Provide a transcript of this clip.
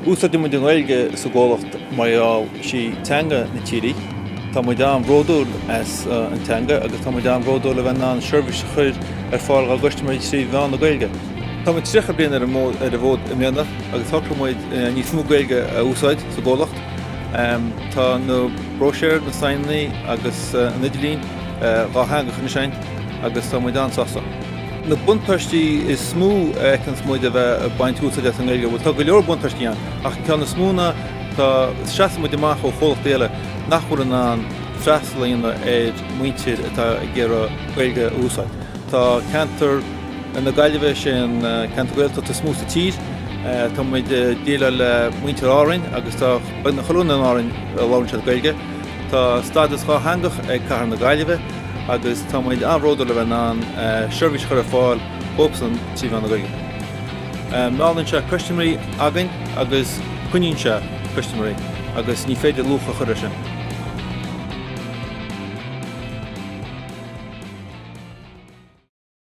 Úsáid mu den Gaeilge sa ggólacht maiall sí teanga na tíri, Tá mu dám bródúil as an teanga agus tá mu dám bródúil a bheith ná seirbhís chuir fáil a goiste mar sí bheán na Gaeilge. Tá mu tríocha bliana ar a bhód i mbeanach agus thugla muid níos mó Gaeilge a úsáid sa ggólacht. Tá na bróiséir na Sainaí agus an Idirlín gá hangach na sein agus tá mu dám sasa. Na buntáistí is smú ecans muid a bheith baint úsáid an Gaeilge, bhfuil tá go leor buntáistí an, ach tá na smúna tá seaasa muid amach ó cholacht déile nachhuirean an freastalíonna muintir atá ggéire Gaeilge úsáid. Tá cantar na Gaillimhe sin cantar Gaelta tá smú sa tír, tá muid déile le muintir árainn agus tá na choúna an árainn láhann se Gaeilge. Tá stádas gá hangach ag cathair na Gaillimhe agus tá muid anródal le bheith ná seirbhís chuir fáil ópsan tí bhean na Gaeilge. Málann se customarí againn agus cuiníonn se customarí agus ní féidir lucha chuir sin.